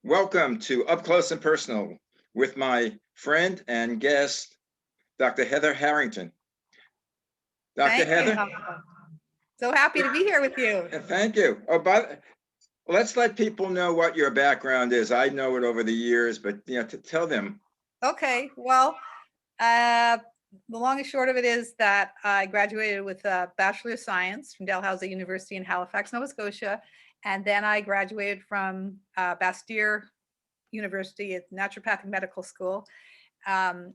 Welcome to Up Close and Personal with my friend and guest, Dr. Heather Herington. Dr. Thank Heather? you. So happy to be here with you. Thank you. Let's let people know what your background is. I know it over the years, but to tell them. Okay, well, the long and short of it is that I graduated with a Bachelor of Science from Dalhousie University in Halifax, Nova Scotia. And then I graduated from Bastyr University at Naturopathic Medical School. And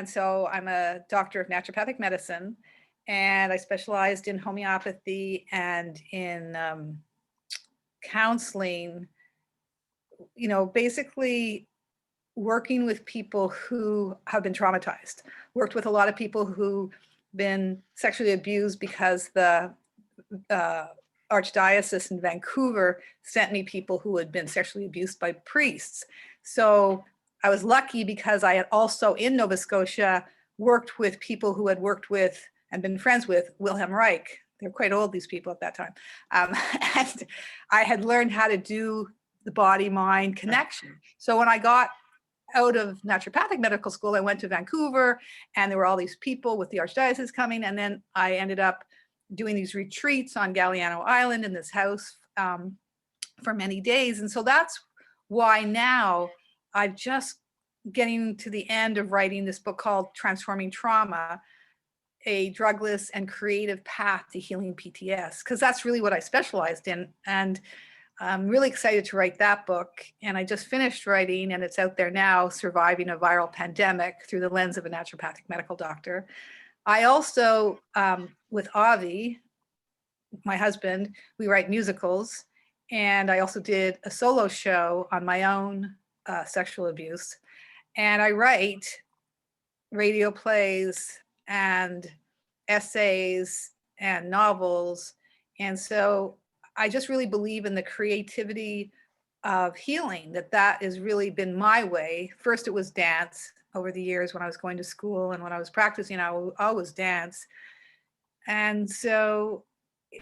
so I'm a doctor of naturopathic medicine, and I specialized in homeopathy and in counseling, basically working with people who have been traumatized. Worked with a lot of people who've been sexually abused because the Archdiocese in Vancouver sent me people who had been sexually abused by priests. So I was lucky because I had also in Nova Scotia worked with people who had worked with and been friends with Wilhelm Reich. They're quite old, these people at that time. And I had learned how to do the body-mind connection. So when I got out of naturopathic medical school, I went to Vancouver, and there were all these people with the Archdiocese coming. And then I ended up doing these retreats on Galliano Island in this house for many days. And so that's why now I'm just getting to the end of writing this book called Transforming Trauma, a drugless and creative path to healing PTS, because that's really what I specialized in. And I'm really excited to write that book. And I just finished writing, and it's out there now, Surviving a Viral Pandemic Through the Lens of a Naturopathic Medical Doctor. I also, with Avi, my husband, we write musicals. And I also did a solo show on my own sexual abuse. And I write radio plays and essays and novels. And so I just really believe in the creativity of healing, that has really been my way. First, it was dance over the years when I was going to school, and when I was practicing, I would always dance. And so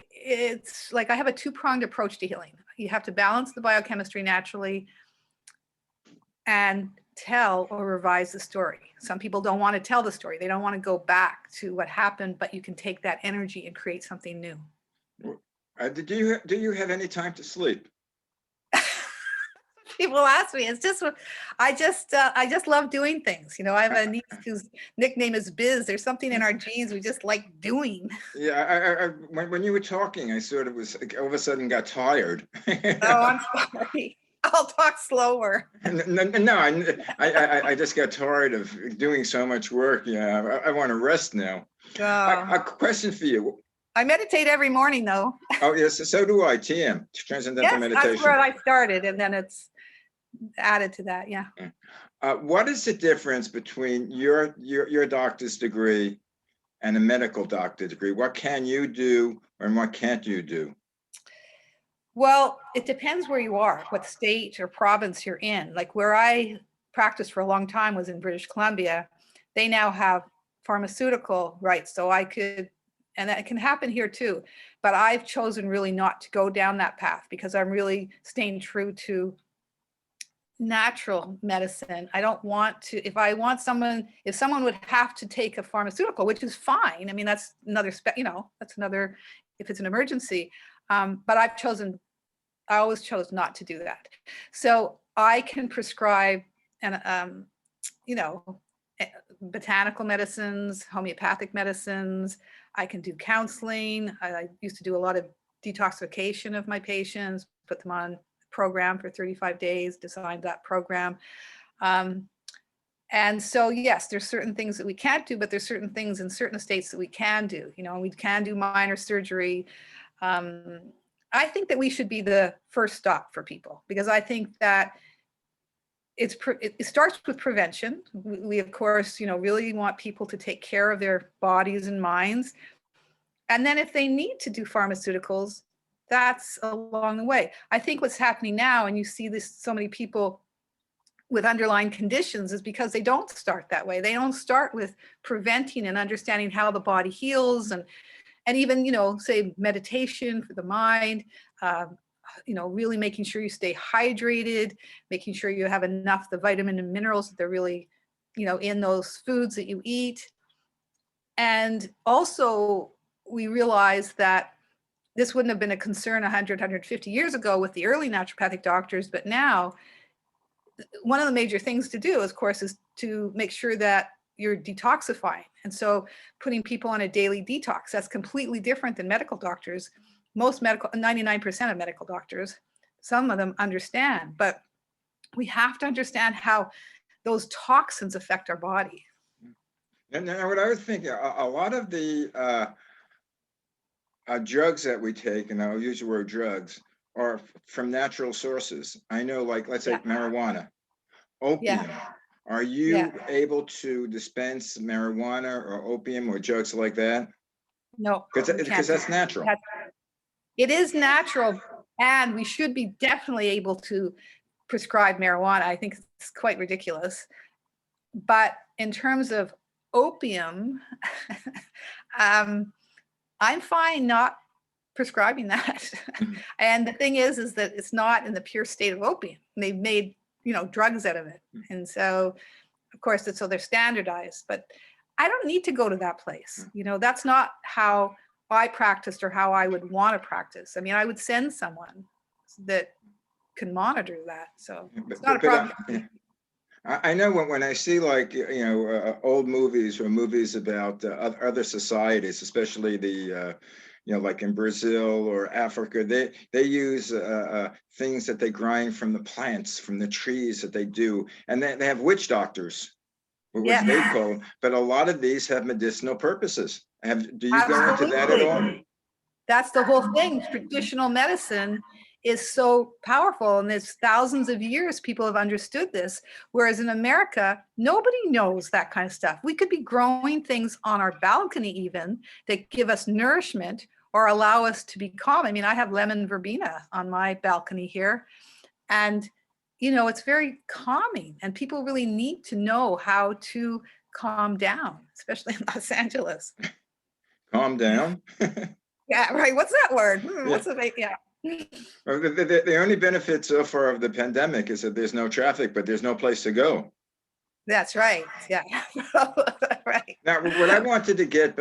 it's like I have a two-pronged approach to healing. You have to balance the biochemistry naturally and tell or revise the story. Some people don't want to tell the story. They don't want to go back to what happened, but you can take that energy and create something new. Do you have any time to sleep? People ask me. It's just I just love doing things. I have a niece whose nickname is Biz. There's something in our genes we just like doing. Yeah, when you were talking, I sort of was all of a sudden got tired. Oh, I'm sorry. I'll talk slower. No, I just got tired of doing so much work. Yeah, I want to rest now. A question for you. I meditate every morning, though. Oh, yes, so do I. TM, Transcendental Meditation. That's where I started, and then it's added to that. Yeah. What is the difference between your doctor's degree and a medical doctor degree? What can you do and what can't you do? Well, it depends where you are, what state or province you're in. Like where I practiced for a long time was in British Columbia. They now have pharmaceutical rights, so I could, and that can happen here too. But I've chosen really not to go down that path because I'm really staying true to natural medicine. I don't want to, if someone would have to take a pharmaceutical, which is fine. I mean, that's another, that's another, if it's an emergency. But I always chose not to do that. So I can prescribe botanical medicines, homeopathic medicines. I can do counseling. I used to do a lot of detoxification of my patients, put them on a program for 35 days, designed that program. And so, yes, there's certain things that we can't do, but there's certain things in certain states that we can do. We can do minor surgery. I think that we should be the first stop for people, because I think that it starts with prevention. We of course, really want people to take care of their bodies and minds. And then if they need to do pharmaceuticals, that's along the way. I think what's happening now, and you see this, so many people with underlying conditions, is because they don't start that way. They don't start with preventing and understanding how the body heals, and even, say meditation for the mind, really making sure you stay hydrated, making sure you have enough the vitamin and minerals that they're really, in those foods that you eat. And also we realized that this wouldn't have been a concern 100, 150 years ago with the early naturopathic doctors, but now one of the major things to do, of course, is to make sure that you're detoxifying. And so putting people on a daily detox, that's completely different than medical doctors. 99% of medical doctors, some of them understand, but we have to understand how those toxins affect our body. And now what I was thinking, a lot of the drugs that we take, and I'll use the word drugs, are from natural sources. I know, like, let's say marijuana, opium. Are you able to dispense marijuana or opium or drugs like that? No, because that's natural. It is natural, and we should be definitely able to prescribe marijuana. I think it's quite ridiculous. But in terms of opium, I'm fine not prescribing that. And the thing is that it's not in the pure state of opium. They've made, drugs out of it. And so, of course, so they're standardized, but I don't need to go to that place. That's not how I practiced or how I would want to practice. I mean, I would send someone that can monitor that. So it's not a problem. I know when I see, like, old movies or movies about other societies, especially the like in Brazil or Africa, they use things that they grind from the plants, from the trees that they do, and they have witch doctors, which they call them. But a lot of these have medicinal purposes. Do you go into that at all? That's the whole thing. Traditional medicine is so powerful, and there's thousands of years people have understood this, whereas in America nobody knows that kind of stuff. We could be growing things on our balcony even that give us nourishment or allow us to be calm. I mean, I have lemon verbena on my balcony here, and it's very calming, and people really need to know how to calm down, especially in Los Angeles. Calm down? Yeah, right. What's that word? What's the The only benefit so far of the pandemic is that there's no traffic, but there's no place to go. That's right. Yeah. Right. Now, what I wanted to get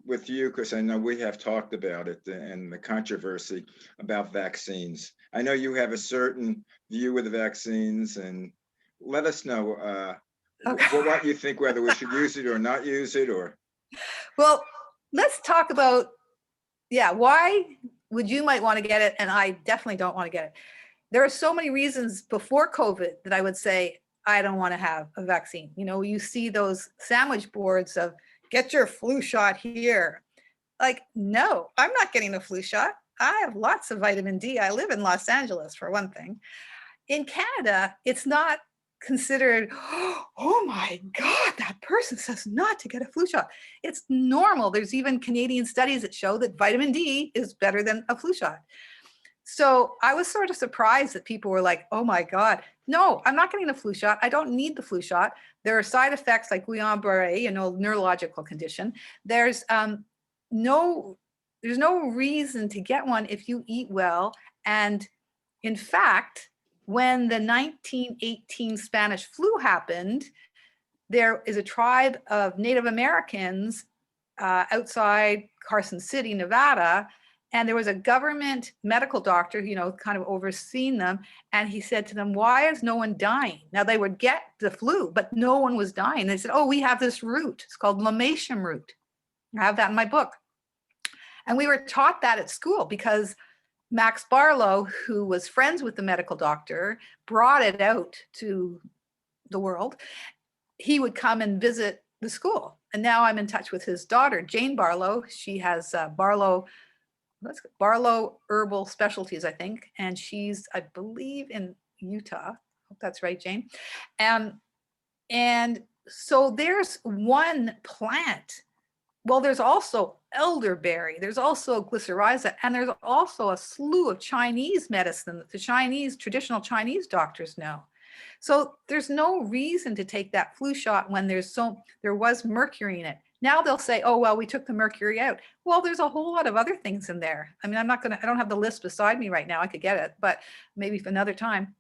with you, because I know we have talked about it and the controversy about vaccines. I know you have a certain view of the vaccines, and let us know what you think, whether we should use it or not use it, or. Well, let's talk about, why you might want to get it, and I definitely don't want to get it. There are so many reasons before COVID that I would say I don't want to have a vaccine. You see those sandwich boards of get your flu shot here. Like, no, I'm not getting a flu shot. I have lots of vitamin D. I live in Los Angeles, for one thing. In Canada, it's not considered, oh my God, that person says not to get a flu shot. It's normal. There's even Canadian studies that show that vitamin D is better than a flu shot. So I was sort of surprised that people were like, oh my God, no, I'm not getting a flu shot. I don't need the flu shot. There are side effects like Guillain-Barré, neurological condition. There's no reason to get one if you eat well. And in fact, when the 1918 Spanish flu happened, there is a tribe of Native Americans outside Carson City, Nevada, and there was a government medical doctor, kind of overseeing them, and he said to them, why is no one dying? Now, they would get the flu, but no one was dying. They said, oh, we have this root. It's called Lamatium root. I have that in my book. And we were taught that at school because Max Barlow, who was friends with the medical doctor, brought it out to the world. He would come and visit the school. And now I'm in touch with his daughter, Jane Barlow. She has Barlow Herbal Specialties, I think. And she's, I believe, in Utah. Hope that's right, Jane. And so there's one plant. Well, there's also elderberry, there's also glycyrrhiza, and there's also a slew of Chinese medicine that the traditional Chinese doctors know. So there's no reason to take that flu shot when there was mercury in it. Now they'll say, oh, well, we took the mercury out. Well, there's a whole lot of other things in there. I mean, I don't have the list beside me right now. I could get it, but maybe for another time.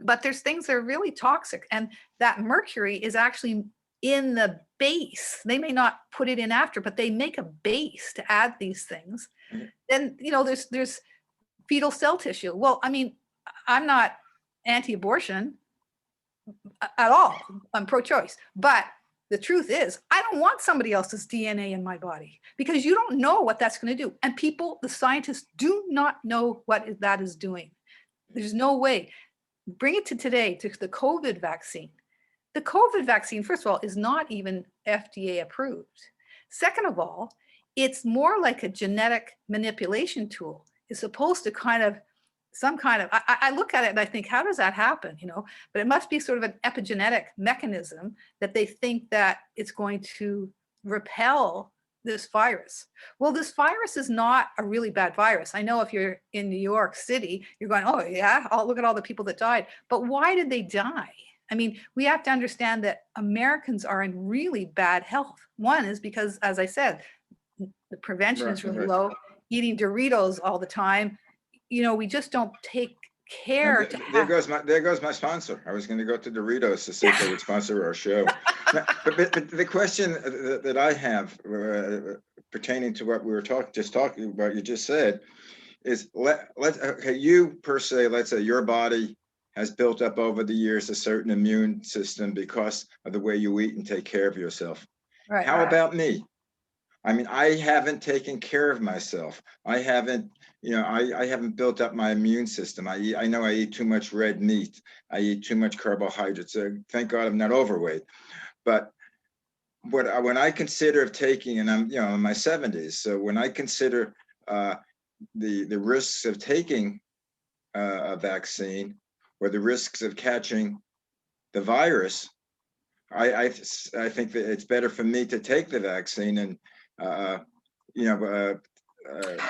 But there's things that are really toxic. And that mercury is actually in the base. They may not put it in after, but they make a base to add these things. Then, there's fetal cell tissue. Well, I mean, I'm not anti-abortion at all. I'm pro-choice. But the truth is, I don't want somebody else's DNA in my body, because you don't know what that's going to do. And people, the scientists, do not know what that is doing. There's no way. Bring it to today, to the COVID vaccine. The COVID vaccine, first of all, is not even FDA approved. Second of all, it's more like a genetic manipulation tool. It's supposed to I look at it and I think, how does that happen? But it must be sort of an epigenetic mechanism that they think that it's going to repel this virus. Well, this virus is not a really bad virus. I know if you're in New York City, you're going, oh yeah, look at all the people that died. But why did they die? I mean, we have to understand that Americans are in really bad health. One is because, as I said, the prevention is really low. Eating Doritos all the time. We just don't take care to there goes my sponsor. I was going to go to Doritos to see if they would sponsor our show. but the question that I have pertaining to what we were talking about, you just said, is you per se, let's say your body has built up over the years a certain immune system because of the way you eat and take care of yourself. Right. How about me? I mean, I haven't taken care of myself. I haven't built up my immune system. I know I eat too much red meat. I eat too much carbohydrates. Thank God I'm not overweight. But when I consider of taking, and I'm in my 70s, so when I consider the risks of taking a vaccine or the risks of catching the virus, I think that it's better for me to take the vaccine and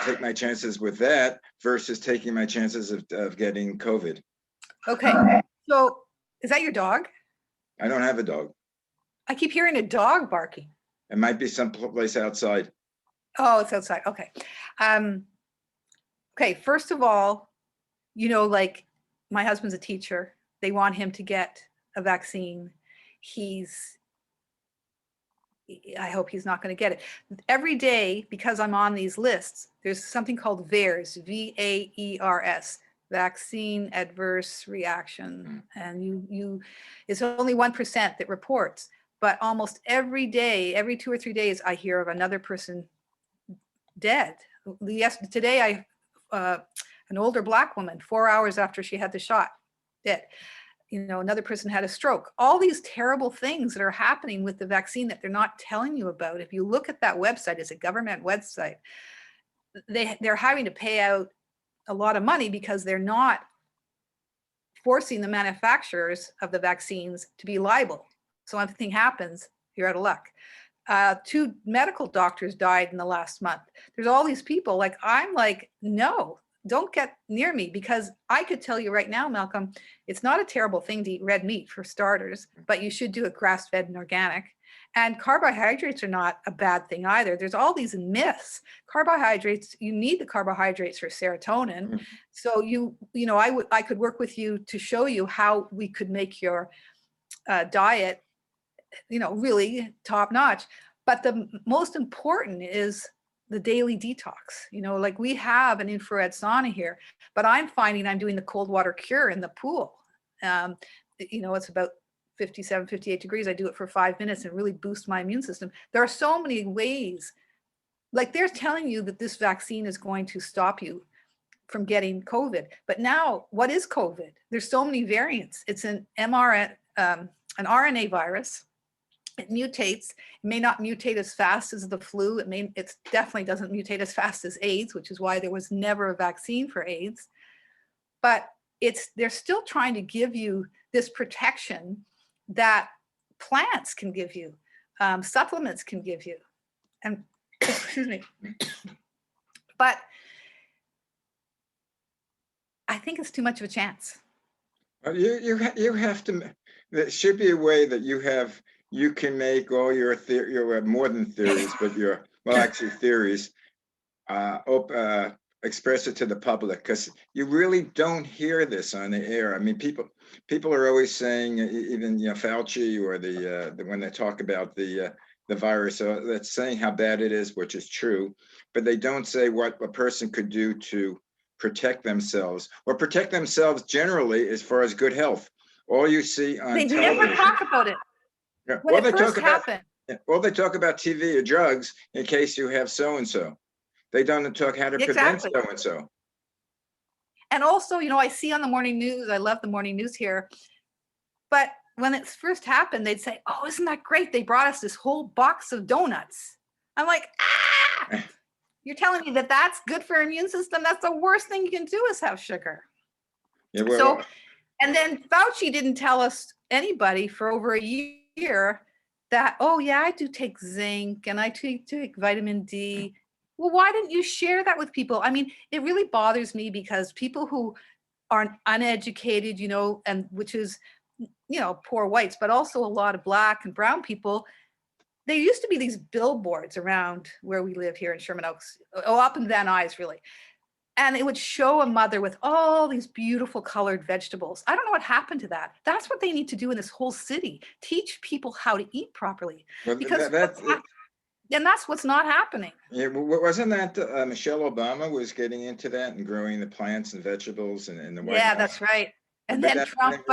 take my chances with that versus taking my chances of getting COVID. Okay, so is that your dog? I don't have a dog. I keep hearing a dog barking. It might be someplace outside. Oh, it's outside. Okay. Okay, first of all, like my husband's a teacher. They want him to get a vaccine. I hope he's not going to get it. Every day, because I'm on these lists, there's something called VAERS, VAERS, vaccine adverse reaction. And it's only 1% that reports, but almost every day, every 2 or 3 days, I hear of another person dead. Today, an older Black woman, 4 hours after she had the shot, dead. Another person had a stroke. All these terrible things that are happening with the vaccine that they're not telling you about. If you look at that website, it's a government website. They're having to pay out a lot of money because they're not forcing the manufacturers of the vaccines to be liable. So if anything happens, you're out of luck. 2 medical doctors died in the last month. There's all these people I'm like, no, don't get near me, because I could tell you right now, Malcolm, it's not a terrible thing to eat red meat for starters, but you should do it grass-fed and organic. And carbohydrates are not a bad thing either. There's all these myths. Carbohydrates, you need the carbohydrates for serotonin. So I could work with you to show you how we could make your diet, really top notch. But the most important is the daily detox. We have an infrared sauna here, but I'm finding I'm doing the cold water cure in the pool. It's about 57, 58 degrees. I do it for 5 minutes and really boost my immune system. There are so many ways. They're telling you that this vaccine is going to stop you from getting COVID. But now, what is COVID? There's so many variants. It's an RNA virus. It mutates. It may not mutate as fast as the flu. It definitely doesn't mutate as fast as AIDS, which is why there was never a vaccine for AIDS. But they're still trying to give you this protection that plants can give you, supplements can give you. And excuse me. But I think it's too much of a chance. You have to. There should be a way that you have you can make all your more than theories, but actually theories, express it to the public, because you really don't hear this on the air. I mean, people are always saying, even Fauci, or when they talk about the virus, that's saying how bad it is, which is true, but they don't say what a person could do to protect themselves, or protect themselves generally as far as good health. All you see on They never television, talk about it when all it they talk first about, happened. all they talk about TV or drugs in case you have so and so. They don't talk how to prevent Exactly. so and so. And also, I see on the morning news, I love the morning news here, but when it first happened, they'd say, "Oh, isn't that great? They brought us this whole box of donuts." I'm like, you're telling me that that's good for our immune system? That's the worst thing you can do, is have sugar. Yeah, So, and then Fauci didn't tell us, anybody, for over a year that, oh yeah, I do take zinc and I take vitamin D. Well, why didn't you share that with people? I mean, it really bothers me because people who aren't uneducated, and which is, poor whites, but also a lot of Black and brown people, there used to be these billboards around where we live here in Sherman Oaks, up in Van Nuys, really. And it would show a mother with all these beautiful colored vegetables. I don't know what happened to that. That's what they need to do in this whole city. Teach people how to eat properly. well, Because and that's what's not happening. yeah, wasn't that Michelle Obama was getting into that and growing the plants and vegetables in the White House? Yeah, that's right. And But then Trump,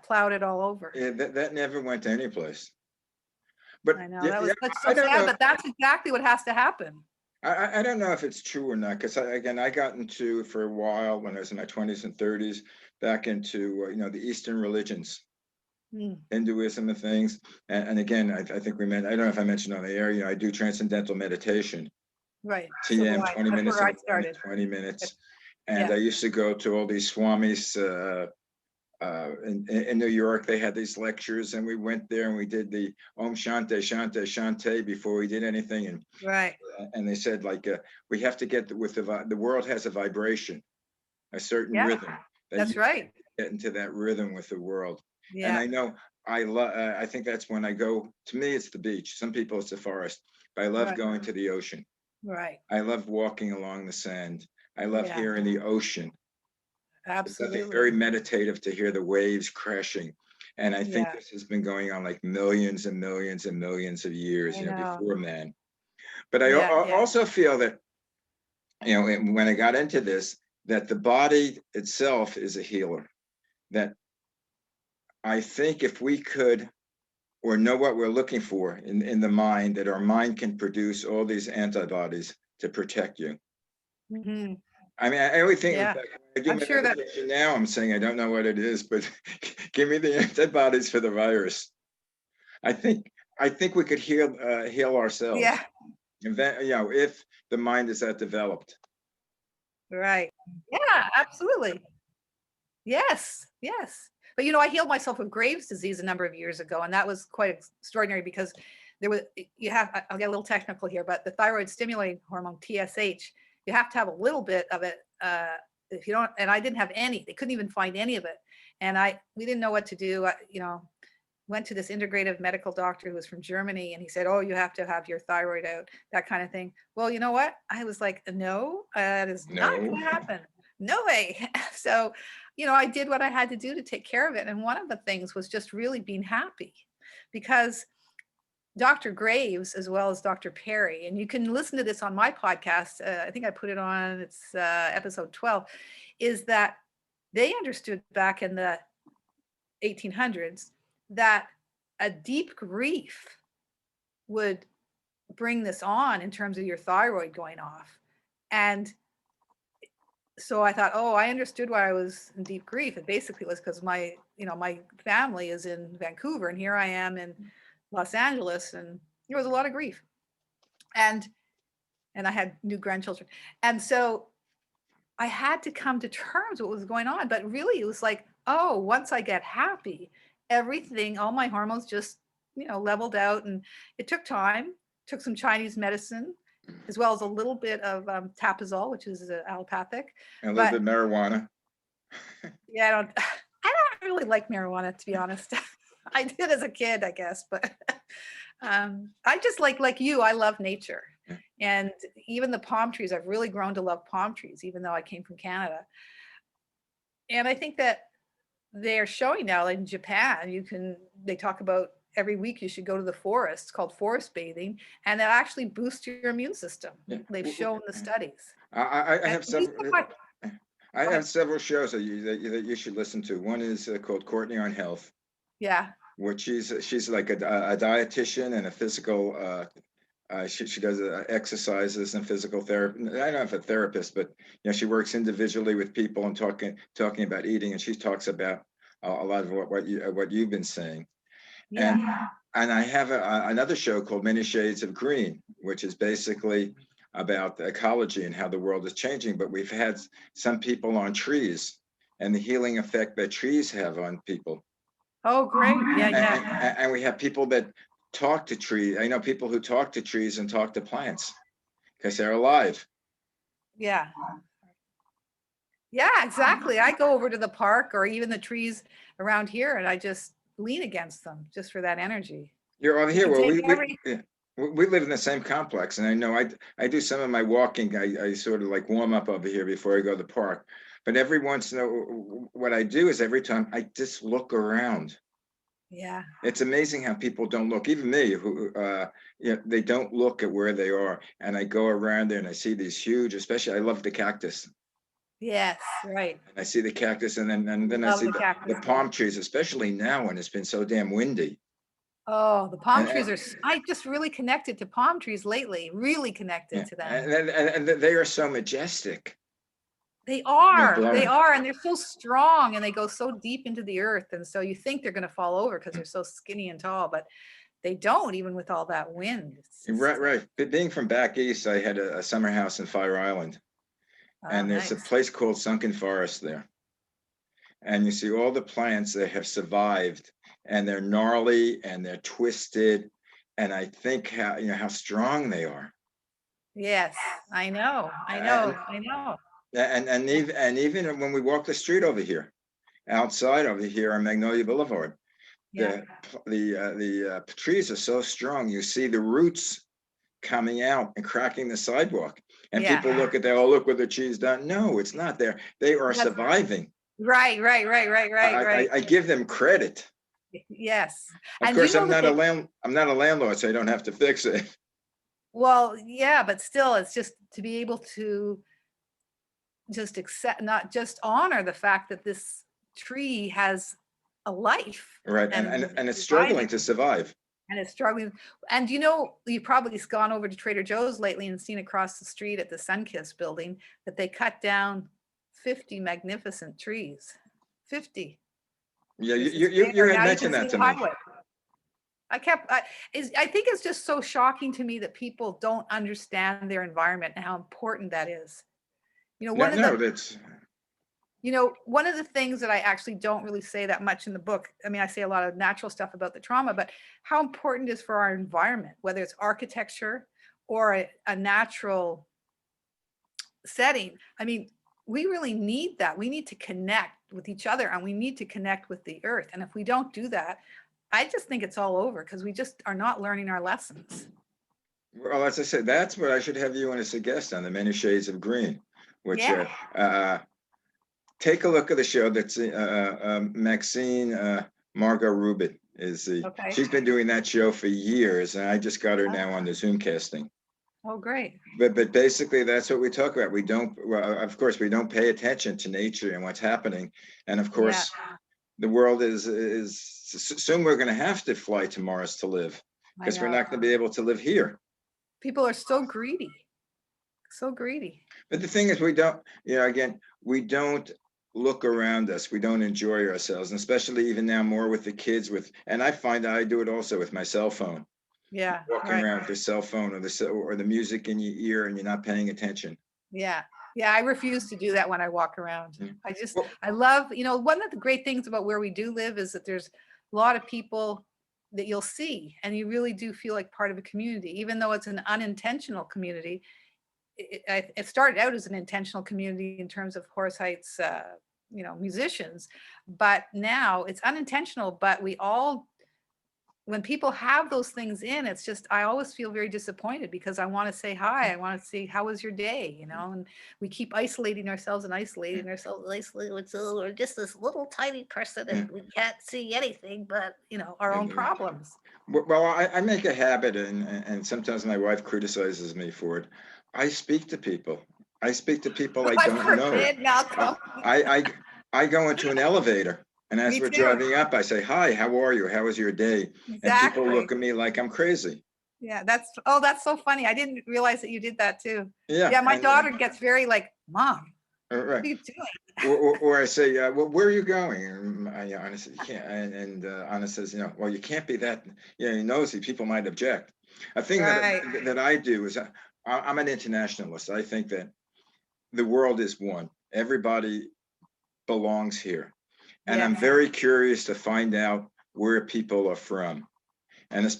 plowed it all over. Yeah, that never went to any place. But I know, yeah, that was so I don't sad, know. but that's exactly what has to happen. I don't know if it's true or not, because I got into, for a while when I was in my 20s and 30s, back into the Eastern religions, Hinduism and things. And again, I think I don't know if I mentioned on the air, I do transcendental meditation. Right. TM, 20 That's minutes, where I started. 20 minutes. And Yeah. I used to go to all these swamis in New York. They had these lectures, and we went there and we did the Om Shanti Shanti Shanti before we did anything. And Right. And they said, like, we have to get with the world has a vibration, a certain Yeah, rhythm. that's right. Get into that rhythm with the world. Yeah. And I know I think that's when I go. To me, it's the beach. Some people it's the forest. But I love Right. going to the ocean. Right. I love walking along the sand. I love hearing the ocean. It's something very Absolutely. meditative to hear the waves crashing. And I think Yeah. this has been going on like millions and millions and millions of years, I know. before man. But I Yeah. also feel that, when I got into this, that the body itself is a healer. That I think if we could, or know what we're looking for in the mind, that our mind can produce all these antibodies to protect you. Mhm. I mean, I always think, in Yeah. fact, when I do I'm sure that, meditation now, I'm saying I don't know what it is, but give me the antibodies for the virus. I think we could heal ourselves. yeah, And then, if the mind is that developed. right. Yeah, absolutely. Yes, yes. But I healed myself of Graves' disease a number of years ago, and that was quite extraordinary because there was I'll get a little technical here, but the thyroid stimulating hormone TSH, you have to have a little bit of it. If you don't, and I didn't have any, they couldn't even find any of it, and we didn't know what to do. Went to this integrative medical doctor who was from Germany, and he said, "Oh, you have to have your thyroid out," that kind of thing. Well, you know what? I was like, "No, that is not going to happen. No way." So, I did what I had to do to take care of it. And one of the things was just really being happy, because Dr. Graves, as well as Dr. Perry, and you can listen to this on my podcast. I think I put it on, it's episode 12, is that they understood back in the 1800s that a deep grief would bring this on in terms of your thyroid going off. And so I thought, oh, I understood why I was in deep grief. It basically was because my family is in Vancouver, and here I am in Los Angeles, and there was a lot of grief. And I had new grandchildren. And so I had to come to terms with what was going on. But really, it was like, oh, once I get happy, everything, all my hormones just, leveled out. And it took time, took some Chinese medicine, as well as a little bit of Tapazole, which is allopathic. And a little bit of marijuana. Yeah, I don't really like marijuana, to be honest. I did as a kid, I guess, but I just like you, I love nature. Yeah. And even the palm trees, I've really grown to love palm trees, even though I came from Canada. And I think that they're showing now, like in Japan, they talk about every week you should go to the forest. It's called forest bathing, and that actually boosts your immune system. Yeah. They've shown the studies. I And have we several. I go have ahead. several shows that you should listen to. One is called Courtney on Health, Yeah. which she's like a dietitian and a physical. She does exercises and physical therapy. I don't know if a therapist, but she works individually with people and talking about eating, and she talks about a lot of what you've been saying. And Yeah. and I have another show called Many Shades of Green, which is basically about the ecology and how the world is changing. But we've had some people on trees and the healing effect that trees have on people. Oh, great. Yeah, yeah. And we have people that talk to trees. I know people who talk to trees and talk to plants because they're alive. Yeah. Yeah, exactly. I go over to the park or even the trees around here and I just lean against them just for that energy. You're over You here. can Well, take every, yeah, we live in the same complex, and I know I do some of my walking. I sort of like warm up over here before I go to the park. But every once in a what I do is every time I just look around. yeah, It's amazing how people don't look. Even me, who they don't look at where they are. And I go around there and I see these huge, especially I love the cactus. yes, right. And I see the cactus, and then I Love see the the cactus too. palm trees, especially now when it's been so damn windy. Oh, the palm And, trees I just really connected to palm trees lately, really connected yeah, to them. and they are so majestic. They Blowing. are, and they're so strong and they go so deep into the earth. And so you think they're going to fall over because they're so skinny and tall, but they don't, even with all that wind. It's Right, just, right. But being from back east, I had a summer house in Fire Island, oh, and there's a nice. place called Sunken Forest there. And you see all the plants that have survived, and they're gnarly and they're twisted. And I think how strong they are. Yes, I know. I And know. I know. even when we walk the street over here, outside over here on Magnolia Boulevard, Yeah. the trees are so strong. You see the roots coming out and cracking the sidewalk. And Yeah. people look at that, oh, look what the tree's done. No, it's not there. They are That's surviving. right, right, right, right, right, right. I give them credit. Yes. Of And you course, know that they, I'm not a landlord, so I don't have to fix it. well, yeah, but still, it's just to be able to just accept, not just honor the fact that this tree has a life Right. and And it's surviving struggling to survive. and is struggling. And you've probably gone over to Trader Joe's lately and seen across the street at the Sunkist building that they cut down 50 magnificent trees. 50. Yeah, It's there. had Now you can mentioned see that the to me. highway. I think it's just so shocking to me that people don't understand their environment and how important that is. You know, No, one of no, the that's one of the things that I actually don't really say that much in the book, I mean, I say a lot of natural stuff about the trauma, but how important it is for our environment, whether it's architecture or a natural setting. I mean, we really need that. We need to connect with each other and we need to connect with the earth. And if we don't do that, I just think it's all over because we just are not learning our lessons. well, as I said, that's what I should have you on as a guest on the Many Shades of Green, which Yeah. take a look at the show. That's Maxine Margot Rubin is Okay. she's been doing that show for years, and I just got her now on the Zoom casting. Oh, great. But basically, that's what we talk about. We don't, well, of course, we don't pay attention to nature and what's happening, and of course, the world is soon we're going to have to fly to Mars to live I because we're know. not going to be able to live here. People are so greedy. So greedy. But the thing is, we don't, again, we don't look around us. We don't enjoy ourselves, and especially even now more with the kids and I find I do it also with my cell phone. Yeah. Walking Right. around with the cell phone or the music in your ear and you're not paying attention. Yeah. Yeah. I refuse to do that when I walk around. Well, I love, one of the great things about where we do live is that there's a lot of people that you'll see and you really do feel like part of a community, even though it's an unintentional community. It started out as an intentional community in terms of Horace Heights, musicians, but now it's unintentional, but we all when people have those things in, it's just, I always feel very disappointed because I want to say hi. I want to say, how was your day? You know, and we keep isolating ourselves and isolating ourselves, isolating. So we're just this little tiny person Yeah. and we can't see anything but, you know, our own problems. Well, I make a habit, and sometimes my wife criticizes me for it. I speak to people. I speak to people I God don't know. forbid, Malcolm. I I go into an elevator, and as Me we're too. driving up, I say, "Hi, how are you? How was your day?" And people Exactly. look at me like I'm crazy. Yeah, that's so funny. I didn't realize that you did that too. Yeah, Yeah, my and daughter gets very like, Mom, what right. are you doing? Or I say, well, where are you going? And Anna says, you can't. And Anna says, well, you can't be that, nosy. People might object. A thing Right. that I do is I'm an internationalist. I think that the world is one. Everybody belongs here. And I'm Yes. very curious to find out where people are from. And Yes.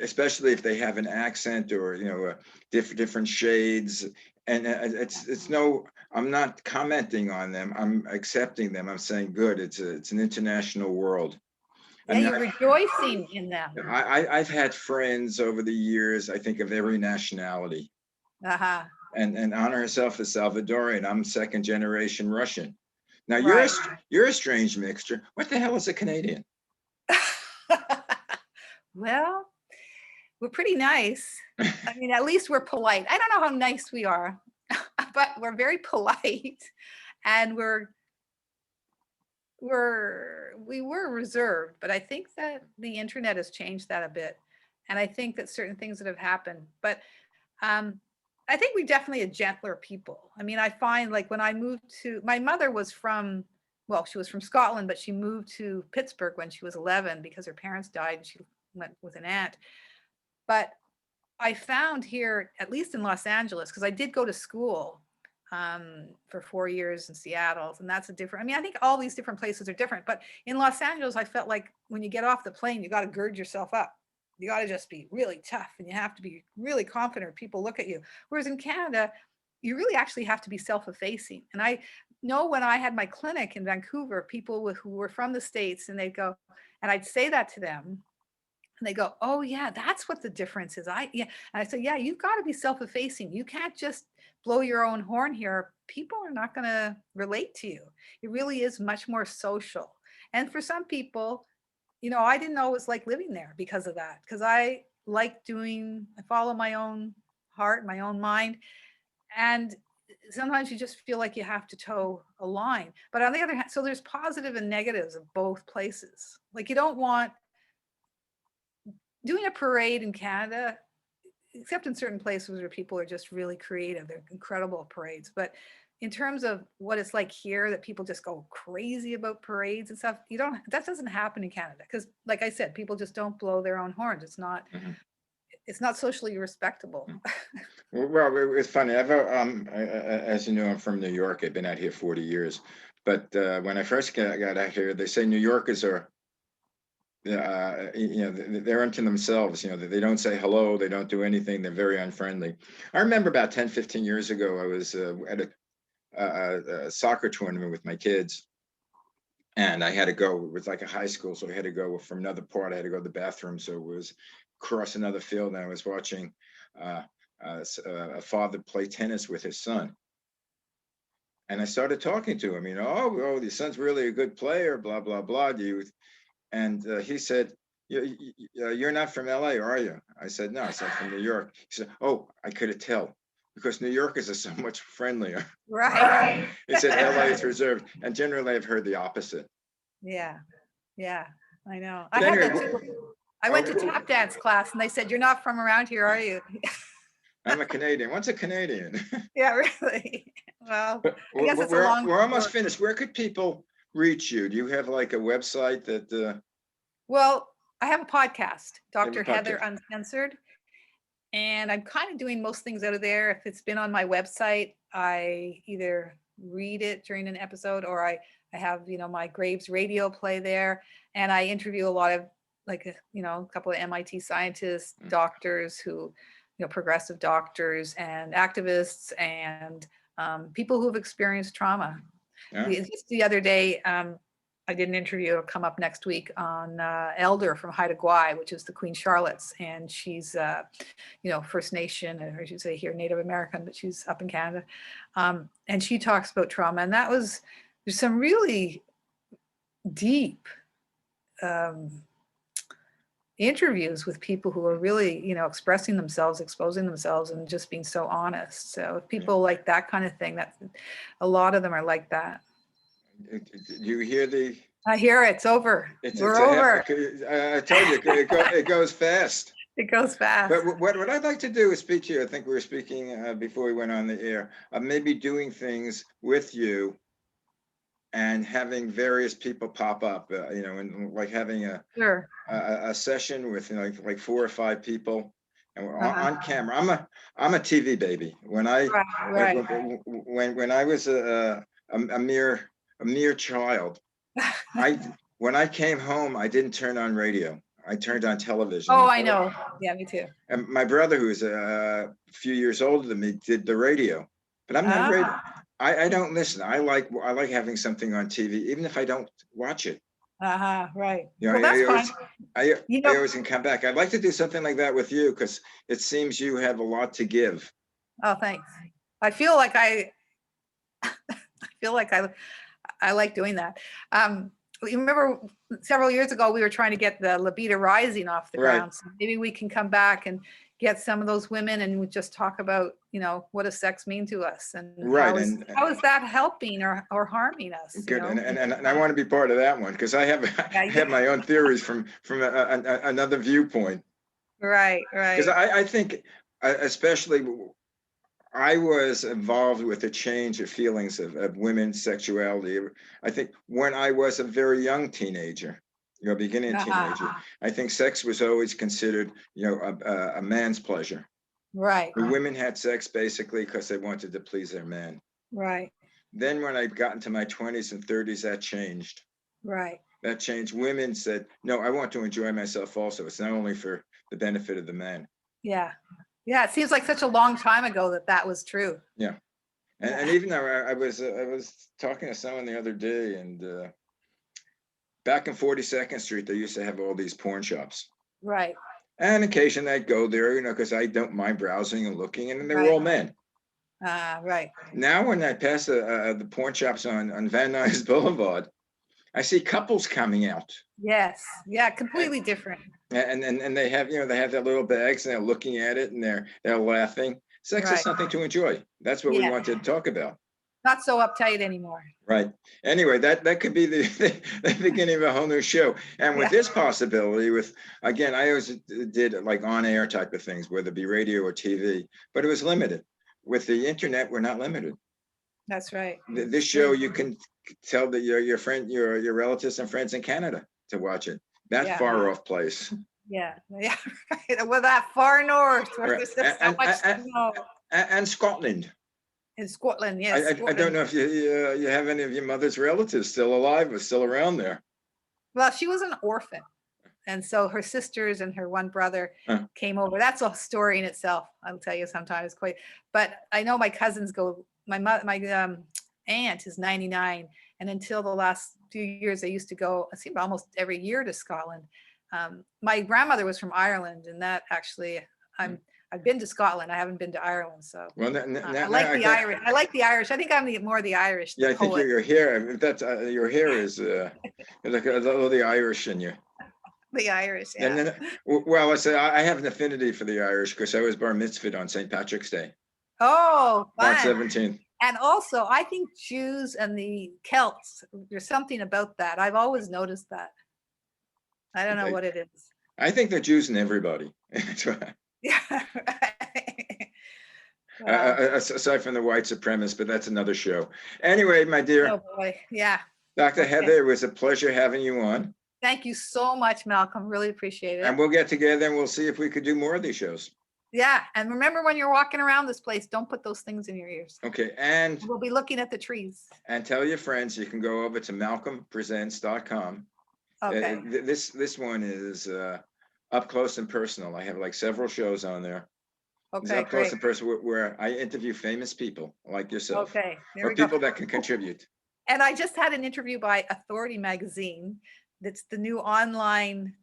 especially if they have an accent or different shades, and it's no, I'm not commenting on them, I'm accepting them, I'm saying good, it's an international world. Yeah, And you're rejoicing in them. I've had friends over the years, I think, of every nationality, Uh-huh. and Anna herself is Salvadorian. I'm second generation Russian. Now Right. you're a strange mixture. What the hell is a Canadian? Well, we're pretty nice. I mean, at least we're polite. I don't know how nice we are, but we're very polite and we were reserved, but I think that the internet has changed that a bit. And I think that certain things that have happened, but um, I think we definitely a gentler people. I mean, I find like when I moved my mother was from, well, she was from Scotland, but she moved to Pittsburgh when she was 11 because her parents died and she went with an aunt. But I found here, at least in Los Angeles, because I did go to school for 4 years in Seattle, and that's a different, I mean, I think all these different places are different, but in Los Angeles, I felt like when you get off the plane, you got to gird yourself up. You got to just be really tough and you have to be really confident. People look at you. Whereas in Canada, you really actually have to be self-effacing. And I know when I had my clinic in Vancouver, people who were from the States, and they'd go, and I'd say that to them, and they go, oh yeah, that's what the difference is. Yeah. And I said, yeah, you've got to be self-effacing. You can't just blow your own horn here. People are not going to relate to you. It really is much more social. And for some people, I didn't always like living there because of that, because I follow my own heart, my own mind. And sometimes you just feel like you have to toe a line. But on the other hand, so there's positive and negatives of both places. Like you don't want doing a parade in Canada, except in certain places where people are just really creative. They're incredible parades. But in terms of what it's like here, that people just go crazy about parades and stuff, that doesn't happen in Canada. Because like I said, people just don't blow their own horns. It's not socially respectable. Well, it's funny. As you know, I'm from New York. I've been out here 40 years. But when I first got out here, they say New Yorkers are, they're into themselves. They don't say hello. They don't do anything. They're very unfriendly. I remember about 10, 15 years ago, I was at a soccer tournament with my kids. And I had to go, it was like a high school. So I had to go from another part. I had to go to the bathroom. So it was across another field. And I was watching a father play tennis with his son. And I started talking to him, oh, your son's really a good player, blah, blah, blah. And he said, you're not from LA, are you? I said, no, I said, from New York. He said, oh, I could tell because New Yorkers are so much friendlier. Right. He said LA is reserved. And generally I've heard the opposite. Yeah. Yeah. I know. But I had anyway, that too. I went to tap dance class and they said, you're not from around here, are you? I'm a Canadian. What's a Canadian? Yeah, really. Well, But I guess it's a long. we're almost finished. Where could people reach you? Do you have like a website that? Well, I have a podcast, You have a Dr. Heather podcast? Uncensored, and I'm kind of doing most things out of there. If it's been on my website, I either read it during an episode or I have, my Graves radio play there, and I interview a lot of a couple of MIT scientists, doctors who, progressive doctors and activists and people who've experienced trauma. Yeah. Just the other day, I did an interview, it'll come up next week, on Elder from Haida Gwaii, which is the Queen Charlotte's. And she's, First Nation, or I should say here, Native American, but she's up in Canada. And she talks about trauma. And there's some really deep interviews with people who are really, expressing themselves, exposing themselves, and just being so honest. So if people like that kind of thing, that a lot of them are like that. You hear I hear it's over. We're over. I told you, it goes fast. It goes fast. But what I'd like to do is speak to you. I think we were speaking before we went on the air, maybe doing things with you and having various people pop up, and like having a session with like 4 or 5 people, and we're on camera. I'm a TV baby. When I when I was a mere child, when I came home, I didn't turn on radio. I turned on television. Oh, I know. Yeah, me too. And my brother, who's a few years older than me, did the radio, but I'm not radio. I don't listen. I like having something on TV, even if I don't watch it. Right. Well, that's fine. I always can come back. I'd like to do something like that with you, because it seems you have a lot to give. Oh, thanks. I feel like I like doing that. You remember several years ago, we were trying to get the libido rising off the ground. So maybe we can come back and get some of those women and we just talk about, what does sex mean to us, and how is that helping or harming us? Good. And I want to be part of that one, because I have my own theories from another viewpoint. Right. Because I think, especially, I was involved with the change of feelings of women's sexuality. I think when I was a very young teenager, beginning teenager, I think sex was always considered, a man's pleasure. Right. The women had sex basically because they wanted to please their man. Right. Then when I got into my 20s and 30s, that changed. Right. That changed. Women said, no, I want to enjoy myself also. It's not only for the benefit of the man. Yeah. Yeah, it seems like such a long time ago that was true. Yeah. And even though I was talking to someone the other day, and back in 42nd Street, they used to have all these porn shops. Right. And occasionally I'd go there, because I don't mind browsing and looking, and they were all men. Right. Now when I pass the porn shops on Van Nuys Boulevard, I see couples coming out. Yes. Yeah, completely different. And they have their little bags, and they're looking at it, and they're laughing. Sex is something to enjoy. That's what we wanted to talk about. Not so uptight anymore. Right. Anyway, that could be the beginning of a whole new show. And with this possibility, again, I always did like on-air type of things, whether it be radio or TV, but it was limited. With the internet, we're not limited. That's right. This show, you can tell that your relatives and friends in Canada to watch it. That far off place. Yeah. Right. Well, that far north, where there's so much snow. And Scotland. In Scotland, yes. I don't know if you have any of your mother's relatives still alive or still around there. Well, she was an orphan. And so her sisters and her one brother came over. That's a story in itself. I'll tell you sometimes but I know my cousins go, my aunt is 99. And until the last few years, they used to go, I think almost every year to Scotland. My grandmother was from Ireland, and that actually, I've been to Scotland. I haven't been to Ireland, so I like the Irish. I like the Irish. I think I'm more the Irish. Yeah, I think your hair. That's your hair is like a little of the Irish in you. The Irish. Yeah. And then, well, I have an affinity for the Irish because I was bar mitzvahed on St. Patrick's Day. Oh, fun. March 17th. And also, I think Jews and the Celts. There's something about that. I've always noticed that. I don't know what it is. I think they're Jews and everybody. Yeah. Aside from the white supremacists, but that's another show. Anyway, my dear. Oh boy, yeah. Dr. Heather, it was a pleasure having you on. Thank you so much, Malcolm. Really appreciate it. And we'll get together and we'll see if we could do more of these shows. Yeah, and remember when you're walking around this place, don't put those things in your ears. Okay, and we'll be looking at the trees. And tell your friends you can go over to malcolmpresents.com. Okay. This one is up close and personal. I have like several shows on there. Okay, up close and personal where I interview famous people like yourself. Okay, or people that can contribute. And I just had an interview by Authority Magazine. That's the new online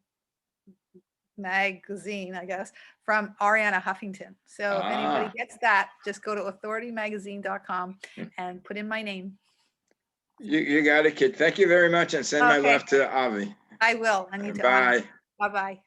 magazine, I guess, from Ariana Huffington. So if anybody gets that, just go to authoritymagazine.com and put in my name. You got it, kid. Thank you very much, and send my Okay. love to Avi. I will. And you too. Bye. Bye-bye.